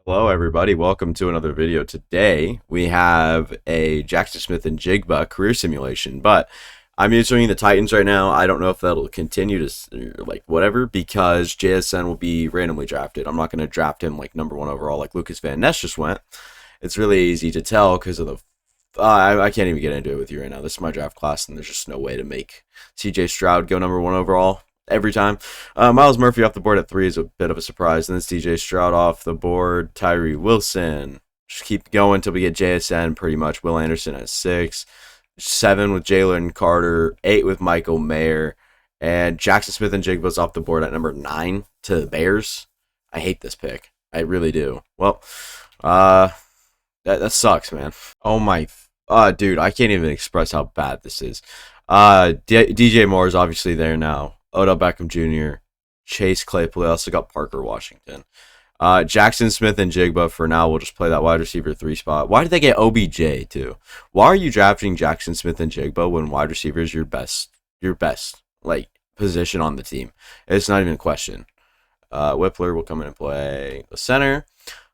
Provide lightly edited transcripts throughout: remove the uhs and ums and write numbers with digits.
Hello, everybody. Welcome to another video. Today, we have a Jaxon Smith and Njigba career simulation, but I'm using the Titans right now. I don't know if that'll continue to, whatever, because JSN will be randomly drafted. I'm not going to draft him, like, number one overall, like Lucas Van Ness just went. It's really easy to tell because of the... I can't even get into it with you right now. This is my draft class, and there's just no way to make CJ Stroud go number one overall every time. Miles Murphy off the board at 3 is a bit of a surprise. And then CJ Stroud off the board. Tyree Wilson. Just keep going until we get JSN pretty much. Will Anderson at 6. 7 with Jalen Carter. 8 with Michael Mayer. And Jaxon Smith and Njigba's off the board at number 9 to the Bears. I hate this pick. I really do. Well, that sucks, man. Oh my... dude, I can't even express how bad this is. DJ Moore is obviously there now. Odell Beckham Jr., Chase Claypool. I also got Parker Washington. Jaxon Smith and Njigba for now. We'll just play that wide receiver 3 spot. Why did they get OBJ too? Why are you drafting Jaxon Smith and Njigba when wide receiver is your best like position on the team? It's not even a question. Whippler will come in and play the center.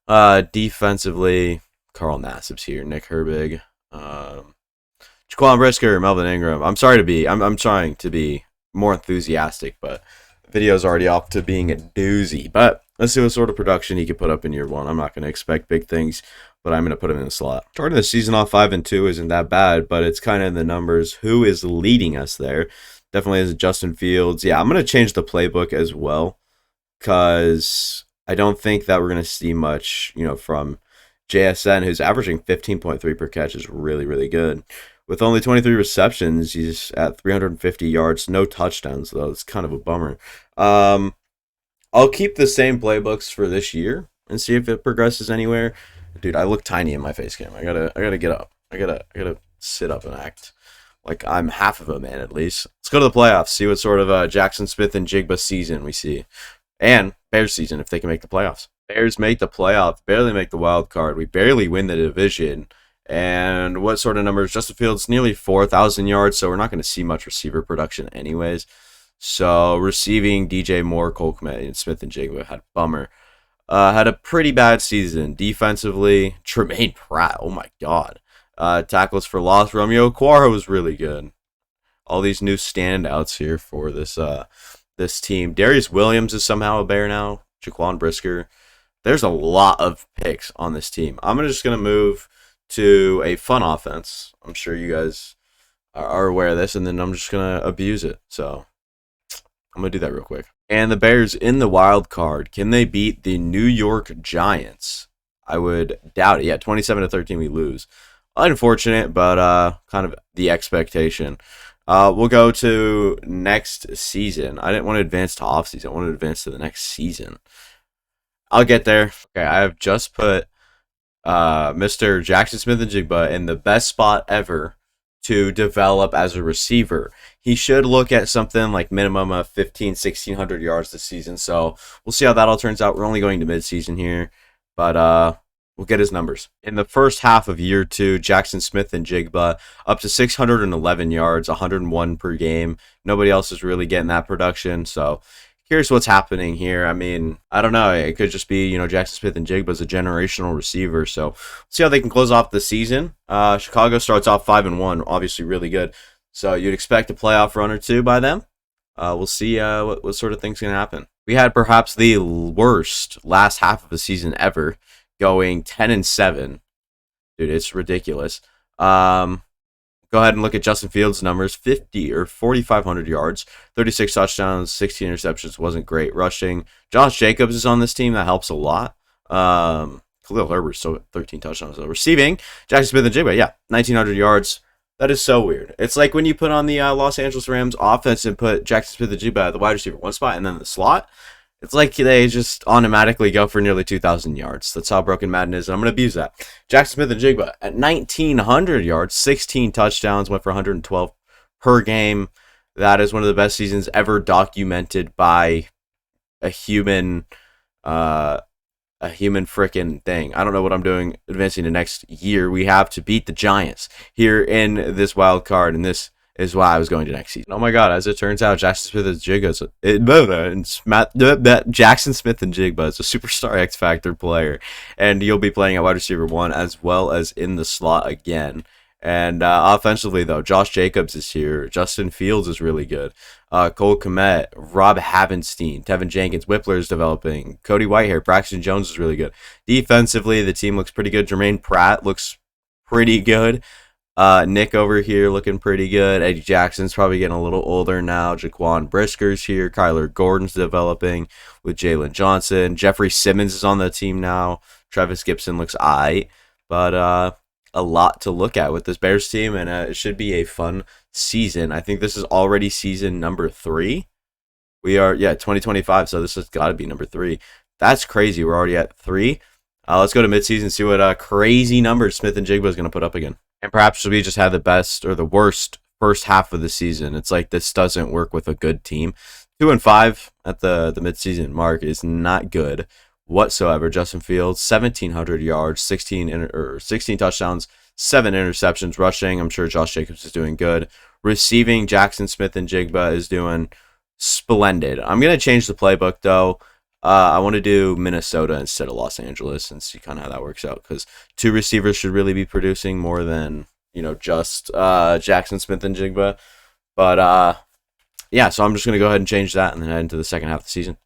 Defensively, Carl Nassib's here. Nick Herbig. Jaquan Brisker, Melvin Ingram. I'm trying to be more enthusiastic, but the video's already off to being a doozy. But let's see what sort of production he could put up in year 1. I'm not going to expect big things, but I'm going to put him in the slot. Starting the season off 5-2 isn't that bad, but it's kind of in the numbers. Who is leading us there? Definitely is Justin Fields. Yeah, I'm going to change the playbook as well, because I don't think that we're going to see much, from JSN, who's averaging 15.3 per catch, is really, really good. With only 23 receptions, he's at 350 yards. No touchdowns, though. It's kind of a bummer. I'll keep the same playbooks for this year and see if it progresses anywhere. Dude, I look tiny in my face cam. I gotta get up. I gotta sit up and act like I'm half of a man at least. Let's go to the playoffs. See what sort of Jaxon Smith and Njigba season we see, and Bears season if they can make the playoffs. Bears make the playoffs, barely make the wild card. We barely win the division. And what sort of numbers? Justin Fields, nearly 4,000 yards, so we're not going to see much receiver production anyways. So receiving, DJ Moore, Cole Kmet, and Smith and Njigba had a bummer. Had a pretty bad season. Defensively, Tremaine Pratt, oh my god. Tackles for loss, Romeo Okwara was really good. All these new standouts here for this team. Darius Williams is somehow a Bear now. Jaquan Brisker. There's a lot of picks on this team. I'm just going to move to a fun offense. I'm sure you guys are aware of this, and then I'm just going to abuse it. So I'm going to do that real quick. And the Bears in the wild card. Can they beat the New York Giants? I would doubt it. Yeah, 27-13 we lose. Unfortunate, but kind of the expectation. We'll go to next season. I didn't want to advance to offseason. I wanted to advance to the next season. I'll get there. Okay, I have just put Mr. Jaxon Smith and Njigba in the best spot ever to develop as a receiver. He should look at something like minimum of 1,600 yards this season. So we'll see how that all turns out. We're only going to midseason here, but we'll get his numbers. In the first half of year 2, Jaxon Smith and Njigba up to 611 yards, 101 per game. Nobody else is really getting that production, so here's what's happening here. I mean, I don't know. It could just be, Jaxon Smith and Njigba is a generational receiver. So let's see how they can close off the season. Chicago starts off 5-1, obviously really good. So you'd expect a playoff run or two by them. We'll see what sort of things can happen. We had perhaps the worst last half of the season ever, going 10-7. Dude, it's ridiculous. Go ahead and look at Justin Fields' numbers. 4,500 yards, 36 touchdowns, 16 interceptions. Wasn't great rushing. Josh Jacobs is on this team. That helps a lot. Khalil Herbert, so 13 touchdowns. So receiving, Jaxon Smith and Njigba, 1,900 yards. That is so weird. It's like when you put on the Los Angeles Rams offense and put Jaxon Smith and Njigba at the wide receiver 1 spot and then the slot. It's like they just automatically go for nearly 2,000 yards. That's how broken Madden is, and I'm going to abuse that. Jaxon Smith and Njigba at 1,900 yards, 16 touchdowns, went for 112 per game. That is one of the best seasons ever documented by a human frickin' thing. I don't know what I'm doing advancing to next year. We have to beat the Giants here in this wild card, and this is why I was going to next season. Oh my god, as it turns out, Jaxon Smith and Njigba is a superstar X Factor player, and you'll be playing at wide receiver 1 as well as in the slot again. And offensively, though, Josh Jacobs is here. Justin Fields is really good. Cole Kmet, Rob Havenstein, Tevin Jenkins, Whippler is developing. Cody Whitehair, Braxton Jones is really good. Defensively, the team looks pretty good. Jermaine Pratt looks pretty good. Nick over here looking pretty good. Eddie Jackson's probably getting a little older now. Jaquan Brisker's here. Kyler Gordon's developing with Jalen Johnson. Jeffrey Simmons is on the team now. Travis Gibson looks aight. But a lot to look at with this Bears team, and it should be a fun season. I think this is already season number 3. We are, 2025, so this has got to be number 3. That's crazy. We're already at 3. Let's go to midseason, see what crazy numbers Smith and Njigba is going to put up again. And perhaps we just had the best or the worst first half of the season. It's like this doesn't work with a good team. 2-5 at the midseason mark is not good whatsoever. Justin Fields, 1,700 yards, 16 touchdowns, 7 interceptions. Rushing, I'm sure Josh Jacobs is doing good. Receiving, Jaxon Smith and Njigba is doing splendid. I'm going to change the playbook, though. I want to do Minnesota instead of Los Angeles and see kind of how that works out, because 2 receivers should really be producing more than, just Jaxon Smith and Njigba. But, so I'm just going to go ahead and change that and then head into the second half of the season.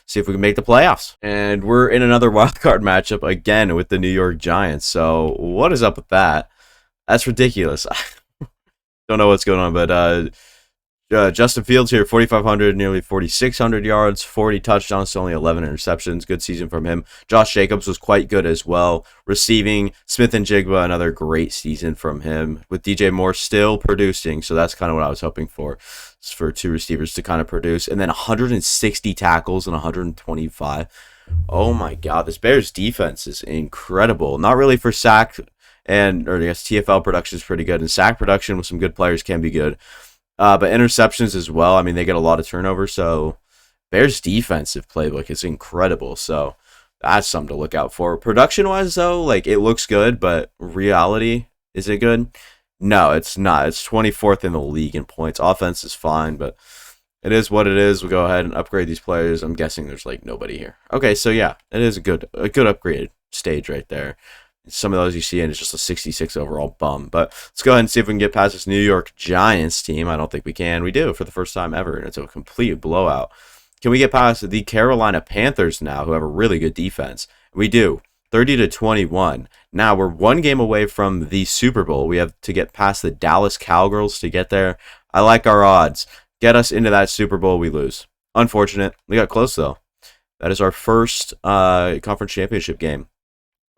See if we can make the playoffs. And we're in another wildcard matchup again with the New York Giants. So what is up with that? That's ridiculous. Don't know what's going on, but Justin Fields here, 4,500, nearly 4,600 yards, 40 touchdowns to only 11 interceptions. Good season from him. Josh Jacobs was quite good as well. Receiving, Smith and Njigba, another great season from him. With DJ Moore still producing, so that's kind of what I was hoping for 2 receivers to kind of produce. And then 160 tackles and 125. Oh my god, this Bears defense is incredible. Not really for sack, or I guess TFL production is pretty good. And sack production with some good players can be good. But interceptions as well. I mean, they get a lot of turnover, so Bears' defensive playbook is incredible. So that's something to look out for. Production-wise, though, it looks good, but reality, is it good? No, it's not. It's 24th in the league in points. Offense is fine, but it is what it is. We'll go ahead and upgrade these players. I'm guessing there's, nobody here. Okay, so yeah, it is a good upgrade stage right there. Some of those you see, and it's just a 66 overall bum. But let's go ahead and see if we can get past this New York Giants team. I don't think we can. We do for the first time ever, and it's a complete blowout. Can we get past the Carolina Panthers now, who have a really good defense? We do. 30-21. Now we're 1 game away from the Super Bowl. We have to get past the Dallas Cowgirls to get there. I like our odds. Get us into that Super Bowl, we lose. Unfortunate. We got close, though. That is our first conference championship game.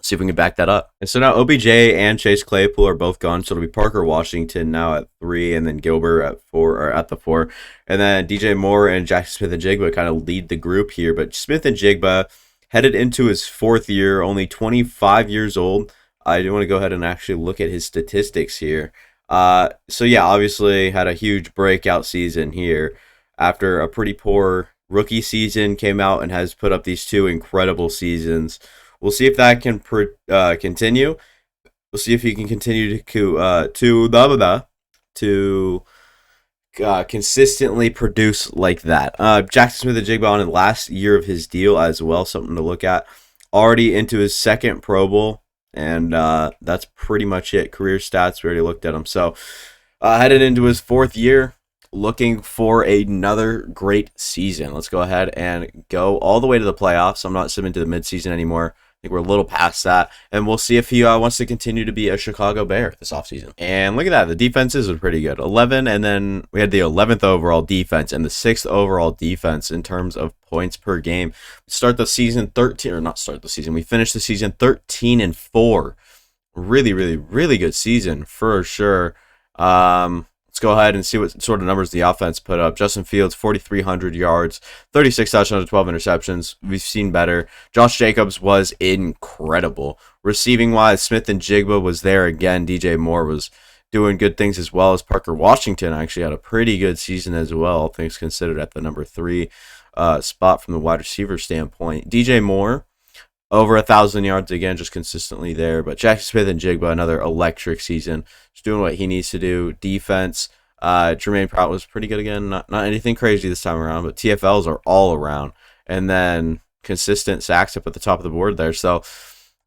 See if we can back that up. And so now OBJ and Chase Claypool are both gone. So it'll be Parker Washington now at 3, and then Gilbert at 4, or at the 4. And then DJ Moore and Jaxon Smith and Njigba kind of lead the group here. But Smith and Njigba headed into his 4th year, only 25 years old. I do want to go ahead and actually look at his statistics here. So yeah, obviously had a huge breakout season here after a pretty poor rookie season. Came out and has put up these 2 incredible seasons. We'll see if that can continue. We'll see if he can continue to consistently produce like that. Jaxon Smith and Njigba on the last year of his deal as well, something to look at. Already into his 2nd Pro Bowl, and that's pretty much it. Career stats, we already looked at him. So headed into his 4th year, looking for another great season. Let's go ahead and go all the way to the playoffs. I'm not submitting to the midseason anymore. I think we're a little past that, and we'll see if he wants to continue to be a Chicago Bear this offseason. And look at that. The defenses are pretty good. 11, and then we had the 11th overall defense and the 6th overall defense in terms of points per game. Start the season 13, or not start the season. We finished the season 13-4. Really, really, really good season for sure. Let's go ahead and see what sort of numbers the offense put up. Justin Fields, 4,300 yards, 36 touchdowns, 12 interceptions. We've seen better. Josh Jacobs was incredible. Receiving-wise, Smith and Njigba was there again. DJ Moore was doing good things as well as Parker Washington actually had a pretty good season as well, all things considered, at the number 3 spot from the wide receiver standpoint. DJ Moore, over 1,000 yards again, just consistently there. But Jaxon Smith and Njigba, another electric season, just doing what he needs to do. Defense, Jermaine Pratt was pretty good again. Not anything crazy this time around, but TFLs are all around. And then consistent sacks up at the top of the board there. So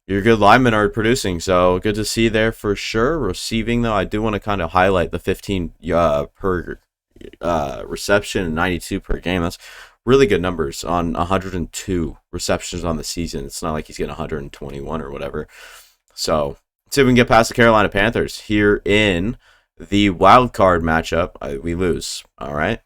your good linemen are producing. So good to see there for sure. Receiving, though, I do want to kind of highlight the 15 per reception and 92 per game. That's really good numbers on 102 receptions on the season. It's not like he's getting 121 or whatever. So let's see if we can get past the Carolina Panthers here in the wild card matchup. We lose. All right.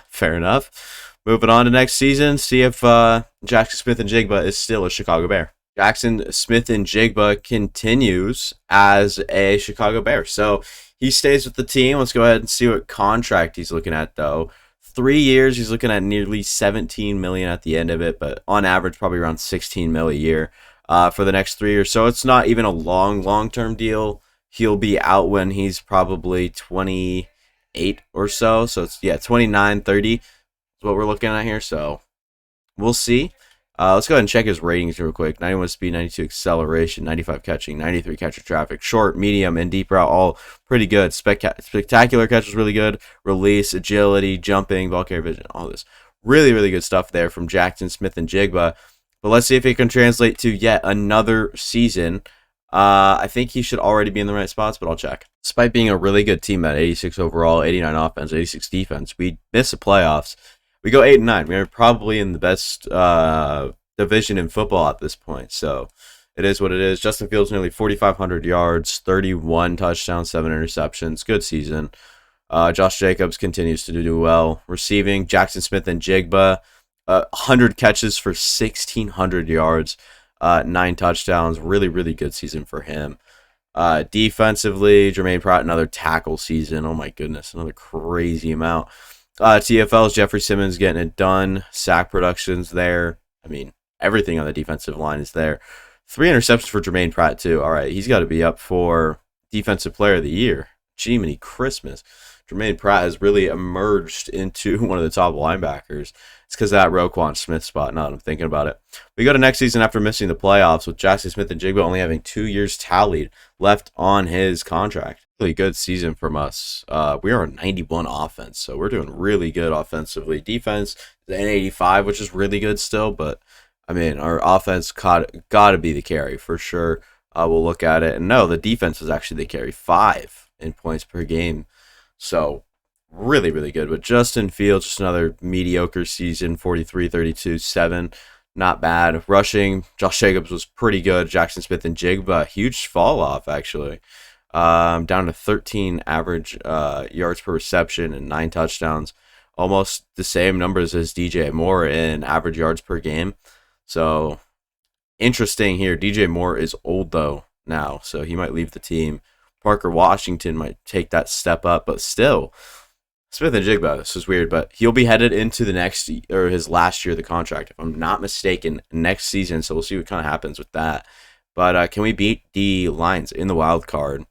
Fair enough. Moving on to next season. See if Jaxon Smith-Njigba is still a Chicago Bear. Jaxon Smith-Njigba continues as a Chicago Bear. So he stays with the team. Let's go ahead and see what contract he's looking at, though. 3 years, he's looking at nearly $17 million at the end of it, but on average, probably around $16 million a year for the next 3 years. So it's not even a long-term deal. He'll be out when he's probably 28 or so. So it's 29, 30 is what we're looking at here. So we'll see. Let's go ahead and check his ratings real quick. 91 speed, 92 acceleration, 95 catching, 93 catcher traffic, short, medium, and deep route, all pretty good. Spectacular catch was really good. Release, agility, jumping, ball carrier vision, all this. Really, really good stuff there from Jaxon Smith-Njigba. But let's see if it can translate to yet another season. I think he should already be in the right spots, but I'll check. Despite being a really good team at 86 overall, 89 offense, 86 defense, we miss the playoffs. We go 8-9. We're probably in the best division in football at this point. So it is what it is. Justin Fields nearly 4,500 yards, 31 touchdowns, 7 interceptions. Good season. Josh Jacobs continues to do well. Receiving, Jaxon Smith-Njigba, 100 catches for 1,600 yards, 9 touchdowns. Really, really good season for him. Defensively, Jermaine Pratt, another tackle season. Oh my goodness, another crazy amount. TFL's Jeffrey Simmons getting it done. Sack production's there. I mean, everything on the defensive line is there. 3 interceptions for Jermaine Pratt, too. All right, he's got to be up for Defensive Player of the Year. Jiminy Christmas. Jermaine Pratt has really emerged into one of the top linebackers. It's because of that Roquan Smith spot, now that I'm thinking about it. We go to next season after missing the playoffs with Jaxon Smith-Njigba only having 2 years tallied left on his contract. Really good season from us. We are a 91 offense, so we're doing really good offensively. Defense is an 85, which is really good still, but I mean, our offense got to be the carry for sure. We'll look at it, and no, the defense is actually the carry, 5 in points per game. So really, really good. But Justin Fields, just another mediocre season, 43, 32, 7. Not bad. Rushing, Josh Jacobs was pretty good. Jaxon Smith-Njigba, huge fall off actually. Down to 13 average yards per reception and 9 touchdowns. Almost the same numbers as DJ Moore in average yards per game. So interesting here. DJ Moore is old though now, so he might leave the team. Parker Washington might take that step up, but still, Smith-Njigba, this is weird, but he'll be headed into the next, or his last year of the contract, if I'm not mistaken, next season, so we'll see what kind of happens with that. But can we beat the Lions in the wild card?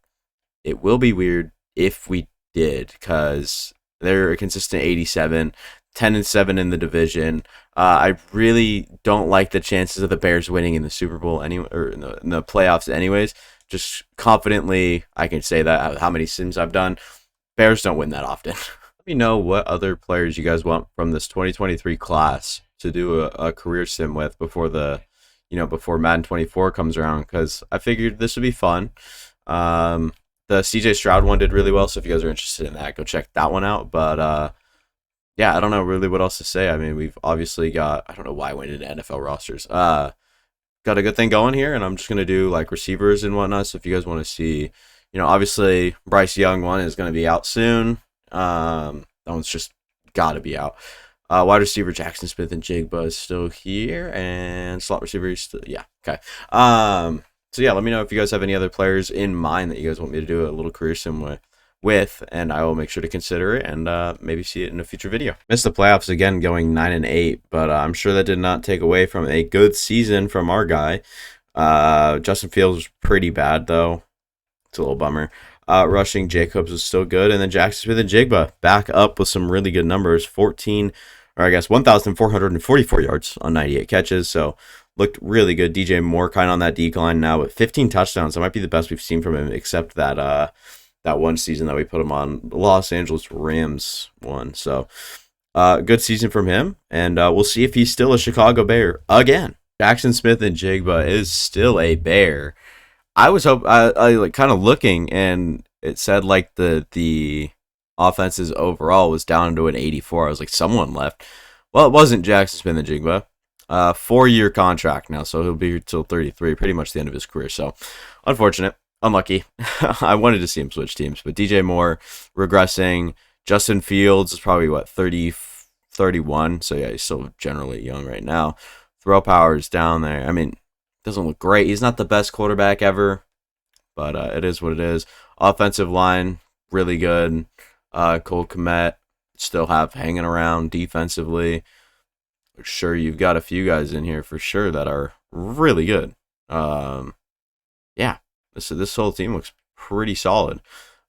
It will be weird if we did, because they're a consistent 87, 10-7 in the division. I really don't like the chances of the Bears winning in the Super Bowl anyway, or in the playoffs anyways. Just confidently, I can say that how many sims I've done. Bears don't win that often. Let me know what other players you guys want from this 2023 class to do a career sim with before before Madden 24 comes around, because I figured this would be fun. The CJ Stroud one did really well, so if you guys are interested in that, go check that one out. But yeah, I don't know really what else to say. I mean, we've obviously got, I don't know why I went into NFL rosters. Got a good thing going here, and I'm just going to do like receivers and whatnot. So if you guys want to see, obviously Bryce Young one is going to be out soon. That one's just got to be out. Wide receiver Jaxon Smith-Njigba is still here, and slot receiver is still, yeah, okay. So yeah, let me know if you guys have any other players in mind that you guys want me to do a little career sim with, and I will make sure to consider it and maybe see it in a future video. Missed the playoffs again, going 9-8, but I'm sure that did not take away from a good season from our guy. Justin Fields was pretty bad though. It's a little bummer. Rushing, Jacobs was still good, and then Jaxon Smith-Njigba back up with some really good numbers, 1,444 yards on 98 catches. So looked really good. DJ Moore kind of on that decline now with 15 touchdowns. That might be the best we've seen from him, except that that one season that we put him on. The Los Angeles Rams won. So good season from him, and we'll see if he's still a Chicago Bear again. Jaxon Smith-Njigba is still a Bear. I was I like kind of looking, and it said like the offenses overall was down to an 84. I was like, someone left. Well, it wasn't Jaxon Smith-Njigba. 4-year contract now, so he'll be here till 33, pretty much the end of his career. So, unfortunate, unlucky. I wanted to see him switch teams, but DJ Moore regressing. Justin Fields is probably what 30, 31. So yeah, he's still generally young right now. Throw power is down there. I mean, doesn't look great. He's not the best quarterback ever, but it is what it is. Offensive line really good. Cole Kmet still have hanging around defensively. Sure, you've got a few guys in here for sure that are really good. Yeah, this whole team looks pretty solid.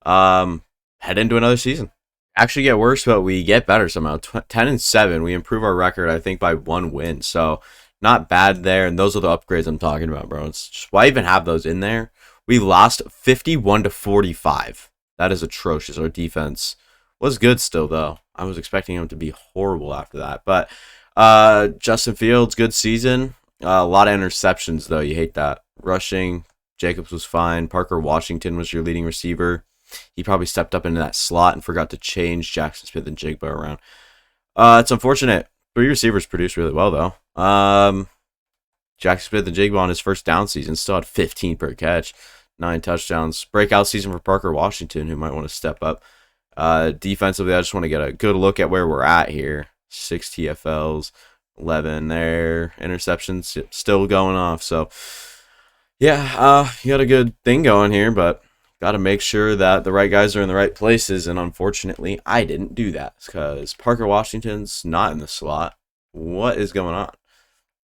Head into another season. Actually get worse, but we get better somehow. 10-7, we improve our record, I think, by 1 win. So not bad there, and those are the upgrades I'm talking about, bro. It's just, why even have those in there? We lost 51-45. That is atrocious. Our defense was good still, though. I was expecting him to be horrible after that, but Justin Fields, good season. A lot of interceptions, though. You hate that. Rushing, Jacobs was fine. Parker Washington was your leading receiver. He probably stepped up into that slot and forgot to change Jaxon Smith-Njigba around. It's unfortunate. 3 receivers produced really well, though. Jaxon Smith-Njigba on his first down season still had 15 per catch, 9 touchdowns. Breakout season for Parker Washington, who might want to step up. Defensively, I just want to get a good look at where we're at here. 6 TFLs, 11 there. Interceptions still going off. So, yeah, you got a good thing going here, but got to make sure that the right guys are in the right places. And unfortunately, I didn't do that because Parker Washington's not in the slot. What is going on?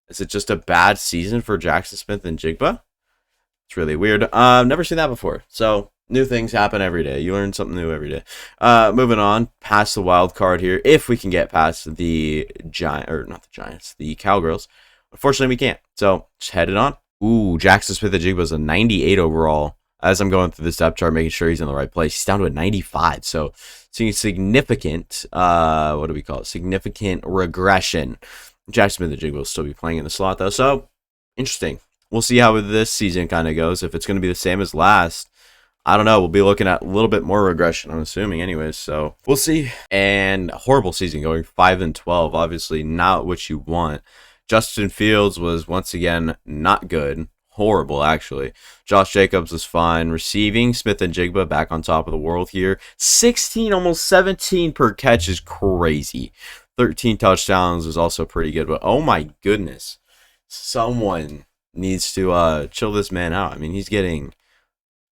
Is it just a bad season for Jaxon Smith-Njigba? It's really weird. I've never seen that before. So, new things happen every day. You learn something new every day. Moving on, past the wild card here. If we can get past the the Cowgirls. Unfortunately, we can't. So, just head it on. Ooh, Jaxon Smith-Njigba is a 98 overall. As I'm going through this depth chart, making sure he's in the right place. He's down to a 95. So, seeing significant, what do we call it? Significant regression. Jaxon Smith-Njigba will still be playing in the slot, though. So, interesting. We'll see how this season kind of goes. If it's going to be the same as last, I don't know. We'll be looking at a little bit more regression, I'm assuming, anyways. So, we'll see. And a horrible season going 5-12. Obviously, not what you want. Justin Fields was, once again, not good. Horrible, actually. Josh Jacobs was fine. Receiving, Smith-Njigba back on top of the world here. 16, almost 17 per catch is crazy. 13 touchdowns is also pretty good. But, oh my goodness. Someone needs to chill this man out. I mean, he's getting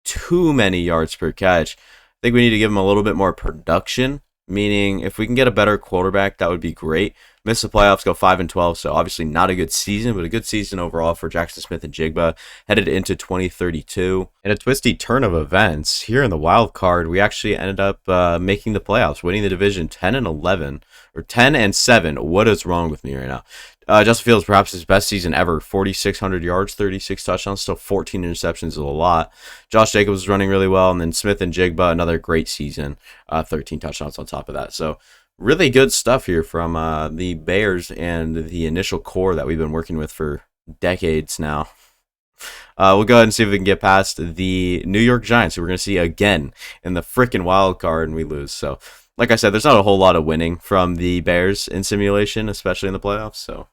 too many yards per catch. I think we need to give him a little bit more production. Meaning, if we can get a better quarterback, that would be great. Miss the playoffs, go 5-12, so obviously not a good season, but a good season overall for Jaxon Smith-Njigba, headed into 2032. In a twisty turn of events, here in the wild card, we actually ended up making the playoffs, winning the division 10-11, or 10-7. What is wrong with me right now? Justin Fields, perhaps his best season ever, 4,600 yards, 36 touchdowns, still 14 interceptions is a lot. Josh Jacobs was running really well, and then Smith-Njigba, another great season, 13 touchdowns on top of that. So, really good stuff here from the Bears and the initial core that we've been working with for decades now. We'll go ahead and see if we can get past the New York Giants, who we're going to see again in the freaking wild card, and we lose. So, like I said, there's not a whole lot of winning from the Bears in simulation, especially in the playoffs. So,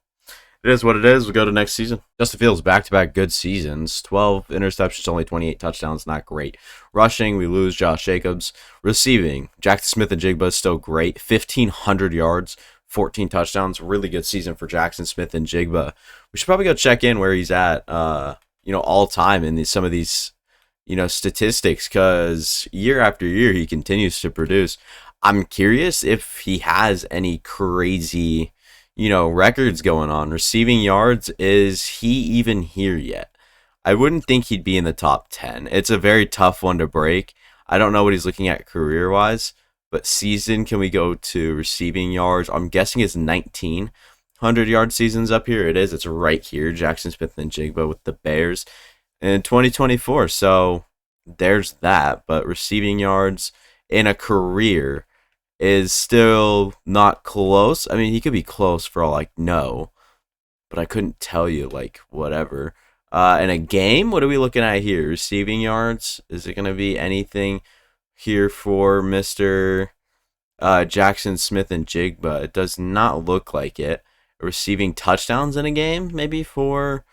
it is what it is. We'll go to next season. Justin Fields, back-to-back good seasons. 12 interceptions, only 28 touchdowns. Not great. Rushing, we lose Josh Jacobs. Receiving, Jaxon Smith-Njigba is still great. 1,500 yards, 14 touchdowns. Really good season for Jaxon Smith-Njigba. We should probably go check in where he's at, all time in some of these, statistics, because year after year he continues to produce. I'm curious if he has any crazy records going on. Receiving yards, is he even here yet? I wouldn't think he'd be in the top 10. It's a very tough one to break. I don't know what he's looking at career-wise, but season, can we go to receiving yards? I'm guessing it's 1,900-yard seasons up here. It is. It's right here. Jaxon Smith-Njigba with the Bears in 2024. So, there's that. But receiving yards in a career is still not close. I mean, he could be close for all I know, but I couldn't tell you, like, whatever. In a game, what are we looking at here? Receiving yards? Is it going to be anything here for Mr. Jaxon Smith-Njigba? It does not look like it. Receiving touchdowns in a game, maybe for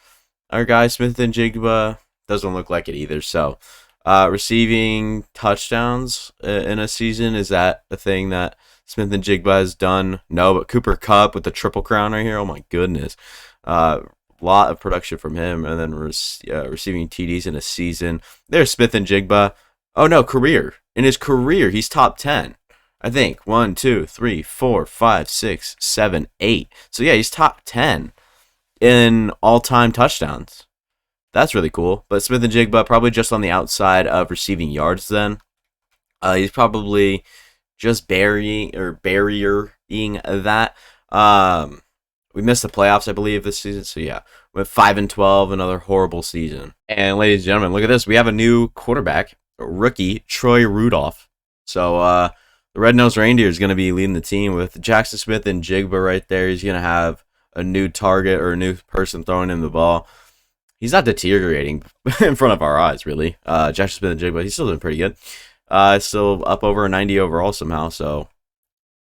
our guy Smith-Njigba? Doesn't look like it either. So, receiving touchdowns in a season, is that a thing that Smith-Njigba has done? No, but Cooper Kupp with the triple crown right here. Oh my goodness. Lot of production from him, and then receiving TDs in a season. There's Smith-Njigba. Oh no, career. In his career, he's top 10. I think 1, 2, 3, 4, 5, 6, 7, 8. So yeah, he's top 10 in all-time touchdowns. That's really cool. But Smith-Njigba probably just on the outside of receiving yards. Then he's probably just barriering that. We missed the playoffs, I believe, this season. So yeah, with 5-12, another horrible season. And ladies and gentlemen, look at this. We have a new quarterback, rookie Troy Rudolph. So the Red-Nosed Reindeer is going to be leading the team with Jaxon Smith-Njigba right there. He's going to have a new target or a new person throwing him the ball. He's not deteriorating in front of our eyes, really. Jaxon Smith-Njigba, he's still doing pretty good. Still up over a 90 overall somehow. So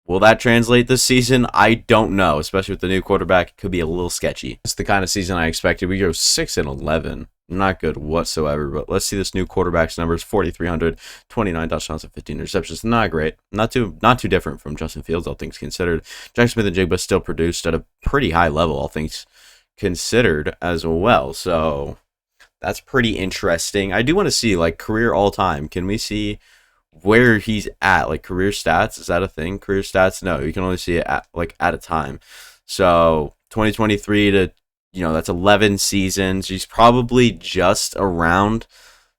will that translate this season? I don't know, especially with the new quarterback. It could be a little sketchy. It's the kind of season I expected. We go 6-11. Not good whatsoever, but let's see this new quarterback's numbers. 4,300, 29 touchdowns and 15 interceptions. Not great. Not too different from Justin Fields, all things considered. Jaxon Smith-Njigba still produced at a pretty high level, all things considered as well. So that's pretty interesting. I do want to see, like, career all-time. Can we see where he's at? Like, career stats? Is that a thing? Career stats? No, you can only see it at a time. So 2023 to, that's 11 seasons. He's probably just around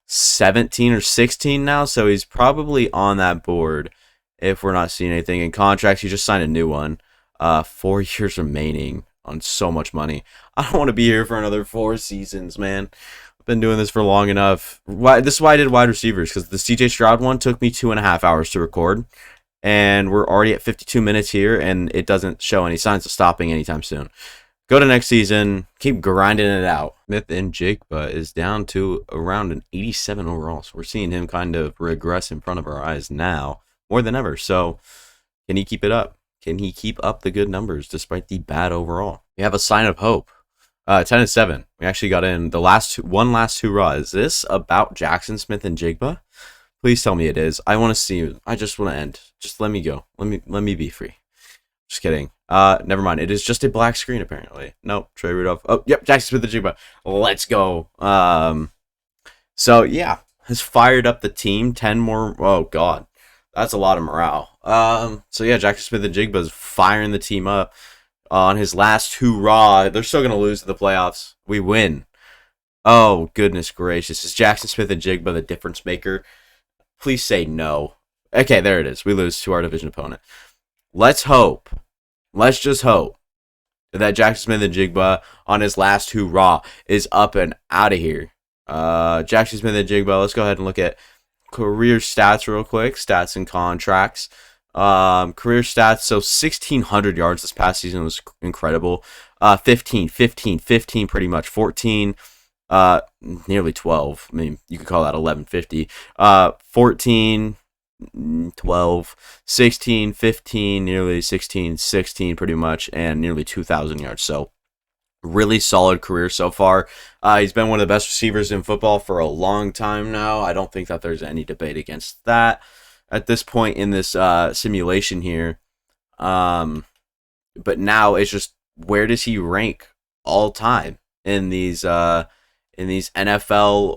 17 or 16 now, so he's probably on that board if we're not seeing anything. In contracts, he just signed a new one. 4 years remaining on so much money. I don't want to be here for another 4 seasons, man. I've been doing this for long enough. This is why I did wide receivers, because the CJ Stroud one took me 2.5 hours to record, and we're already at 52 minutes here, and it doesn't show any signs of stopping anytime soon. Go to next season. Keep grinding it out. Smith-Njigba is down to around an 87 overall. So we're seeing him kind of regress in front of our eyes now more than ever. So can he keep it up? Can he keep up the good numbers despite the bad overall? We have a sign of hope. 10-7. We actually got in the last hurrah. Is this about Jaxon Smith-Njigba? Please tell me it is. I want to see you. I just want to end. Just let me go. Let me be free. Just kidding. Never mind. It is just a black screen, apparently. Nope. Troy Rudolph. Oh, yep. Jaxon Smith-Njigba. Let's go. So, yeah. Has fired up the team. 10 more. Oh, God. That's a lot of morale. So, yeah. Jaxon Smith-Njigba is firing the team up on his last hurrah. They're still going to lose to the playoffs. We win. Oh, goodness gracious. Is Jaxon Smith-Njigba the difference maker? Please say no. Okay, there it is. We lose to our division opponent. Let's hope. Let's just hope that Jaxon Smith-Njigba on his last hurrah is up and out of here. Jaxon Smith-Njigba, let's go ahead and look at career stats real quick. Stats and contracts. Career stats, so 1,600 yards this past season was incredible. 15 pretty much. 14, nearly 12. I mean, you could call that 1150. 14... 12, 16, 15, nearly 16, 16 pretty much, and nearly 2,000 yards. So really solid career so far. He's been one of the best receivers in football for a long time now. I don't think that there's any debate against that at this point in this simulation here. But now it's just, where does he rank all time in these NFL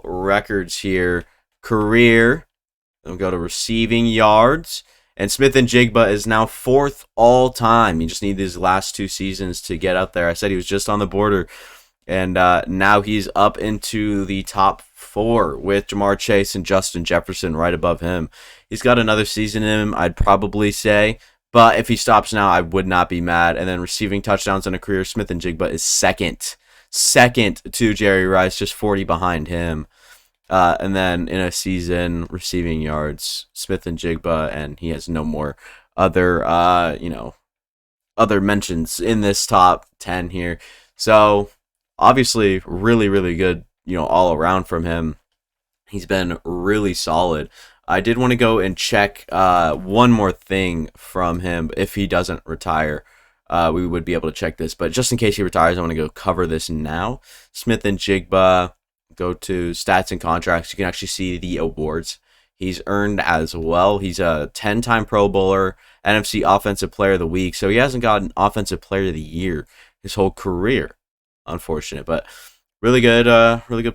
records here? Career. Then we go to receiving yards. And Smith-Njigba is now 4th all time. You just need these last 2 seasons to get up there. I said he was just on the border. And now he's up into the top 4 with Jamar Chase and Justin Jefferson right above him. He's got another season in him, I'd probably say. But if he stops now, I would not be mad. And then receiving touchdowns in a career, Smith-Njigba is second. Second to Jerry Rice, just 40 behind him. And then in a season, receiving yards, Smith-Njigba, and he has no more other, other mentions in this top 10 here. So obviously, really, really good, all around from him. He's been really solid. I did want to go and check one more thing from him. If he doesn't retire, we would be able to check this. But just in case he retires, I want to go cover this now. Smith-Njigba, go to stats and contracts. You can actually see the awards he's earned as well. He's a 10-time Pro Bowler, NFC Offensive Player of the Week. So he hasn't gotten Offensive Player of the Year his whole career. Unfortunate, but really good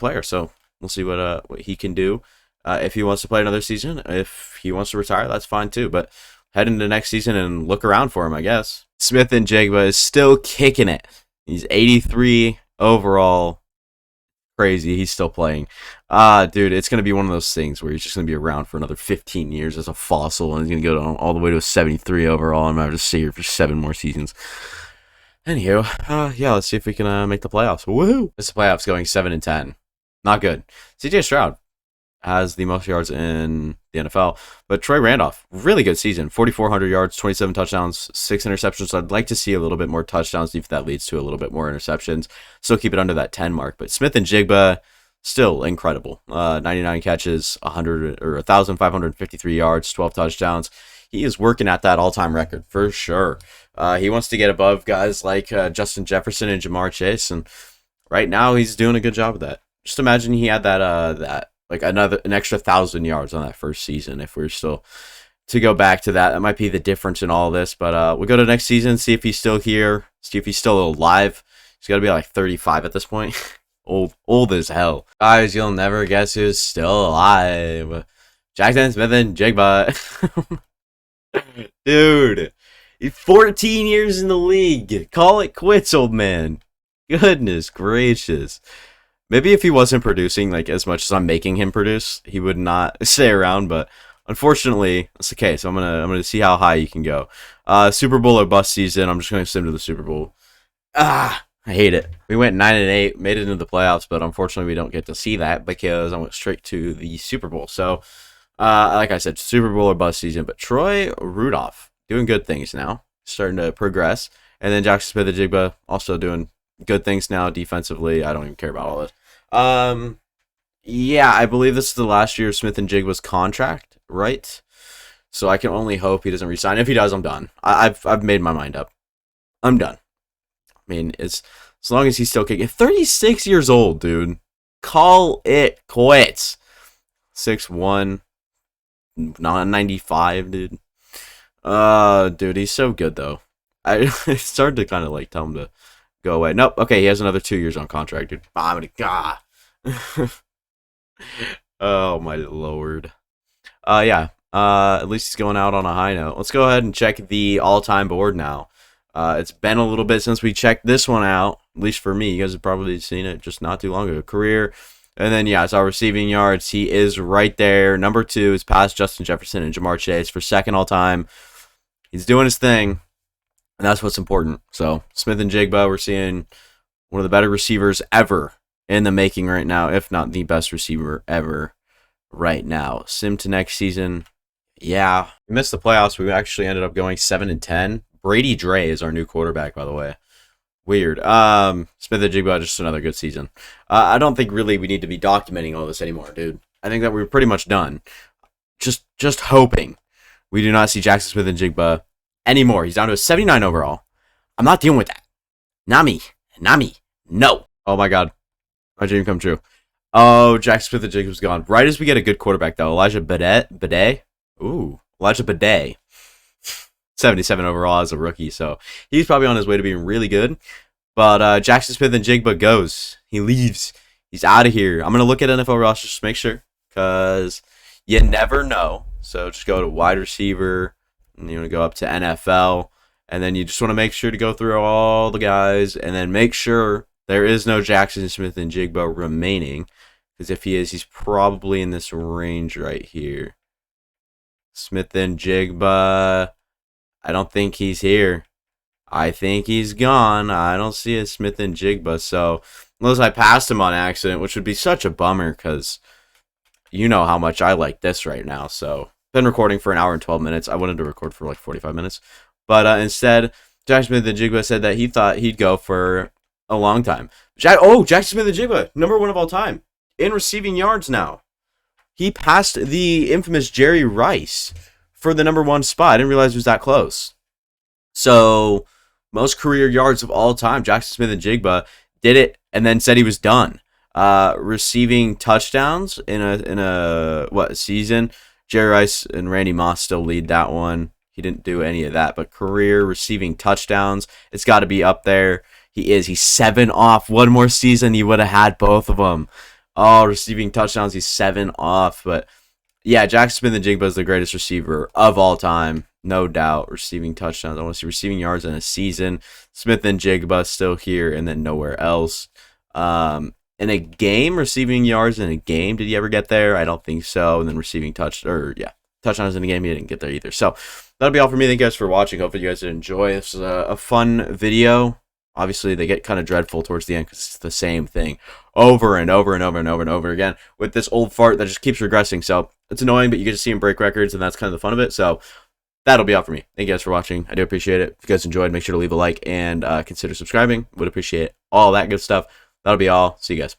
player. So we'll see what he can do. If he wants to play another season, if he wants to retire, that's fine too. But head into next season and look around for him, I guess. Smith-Njigba is still kicking it. He's 83 overall. Crazy, he's still playing. Dude, it's going to be one of those things where he's just going to be around for another 15 years as a fossil, and he's going to go all the way to a 73 overall, and I'm going to stay here for 7 more seasons. Anywho, yeah, let's see if we can make the playoffs. Woohoo! This playoffs going 7-10. Not good. CJ Stroud has the most yards in the NFL, but Troy Randolph, really good season. 4,400 yards, 27 touchdowns, 6 interceptions. So I'd like to see a little bit more touchdowns if that leads to a little bit more interceptions. Still keep it under that 10 mark, but Smith-Njigba, still incredible. 99 catches, 1,553 yards, 12 touchdowns. He is working at that all-time record for sure. He wants to get above guys like Justin Jefferson and Jamar Chase, and right now he's doing a good job of that. Just imagine he had that like an extra 1,000 yards on that first season. If we're still to go back to that, that might be the difference in all this. But we'll go to next season, see if he's still here, see if he's still alive. He's got to be like 35 at this point. old as hell. Guys, you'll never guess who's still alive. Jaxon Smith-Njigba. Dude, he's 14 years in the league. Call it quits, old man. Goodness gracious. Maybe if he wasn't producing like as much as I'm making him produce, he would not stay around. But unfortunately, that's the case. I'm gonna see how high you can go. Super Bowl or bust season. I'm just gonna sim to the Super Bowl. I hate it. We went 9-8, made it into the playoffs, but unfortunately we don't get to see that because I went straight to the Super Bowl. So, like I said, Super Bowl or bust season. But Troy Rudolph doing good things now, starting to progress, and then Jaxon Smith-Njigba also doing good things now defensively. I don't even care about all this. Yeah, I believe this is the last year of Smith-Njigba's contract, right? So I can only hope he doesn't resign. If he does, I'm done. I've made my mind up. I'm done. I mean, it's as long as he's still kicking. 36 years old, dude. Call it quits. 6'1", 95, dude. Dude, he's so good though. I started to kind of like tell him to go away. Nope. Okay, he has another 2 years on contract, dude. I'm gonna God. Oh my lord. Yeah. At least he's going out on a high note. Let's go ahead and check the all-time board now. It's been a little bit since we checked this one out. At least for me, you guys have probably seen it just not too long ago. Career, and then yeah, it's our receiving yards. He is right there. Number 2 is past Justin Jefferson and Jamar Chase for second all-time. He's doing his thing. And that's what's important. So, Smith-Njigba, we're seeing one of the better receivers ever in the making right now, if not the best receiver ever right now. Sim to next season. Yeah, we missed the playoffs. We actually ended up going 7-10. Brady Dre is our new quarterback, by the way. Weird. Smith-Njigba, just another good season. I don't think really we need to be documenting all this anymore, dude. I think that we're pretty much done. Just hoping we do not see Jaxon Smith-Njigba anymore. He's down to a 79 overall. I'm not dealing with that. Not me. No. Oh my god. My dream come true. Oh, Jaxon Smith-Njigba's gone. Right as we get a good quarterback, though. Elijah Bidet. Ooh. Elijah Bidet. 77 overall as a rookie, so he's probably on his way to being really good. But Jaxon Smith-Njigba goes. He leaves. He's out of here. I'm going to look at NFL rosters just to make sure, because you never know. So just go to wide receiver, and you want to go up to NFL, and then you just want to make sure to go through all the guys, and then make sure there is no Jaxon Smith-Njigba remaining, because if he is, he's probably in this range right here. Smith-Njigba, I don't think he's here. I think he's gone. I don't see a Smith-Njigba, so unless I passed him on accident, which would be such a bummer, because you know how much I like this right now. So, been recording for an hour and 12 minutes. I wanted to record for like 45 minutes. But instead, Jaxon Smith-Njigba said that he thought he'd go for a long time. Jaxon Smith-Njigba, number 1 of all time in receiving yards now. He passed the infamous Jerry Rice for the number 1 spot. I didn't realize it was that close. So, most career yards of all time, Jaxon Smith-Njigba did it and then said he was done. Receiving touchdowns in a season? Jerry Rice and Randy Moss still lead that one. He didn't do any of that, but career receiving touchdowns, it's got to be up there. He's 7 off. One more season, he would have had both of them. Oh, receiving touchdowns, he's 7 off. But yeah, Jaxon Smith-Njigba is the greatest receiver of all time, no doubt. Receiving touchdowns, I want to see receiving yards in a season. Smith-Njigba still here and then nowhere else. In a game, receiving yards in a game, did he ever get there? I don't think so. And then receiving touchdowns in a game, he didn't get there either. So that'll be all for me. Thank you guys for watching. Hopefully you guys did enjoy. This is a fun video. Obviously, they get kind of dreadful towards the end because it's the same thing over and over and over and over and over again with this old fart that just keeps regressing. So it's annoying, but you get to see him break records, and that's kind of the fun of it. So that'll be all for me. Thank you guys for watching. I do appreciate it. If you guys enjoyed, make sure to leave a like and consider subscribing. Would appreciate all that good stuff. That'll be all. See you guys.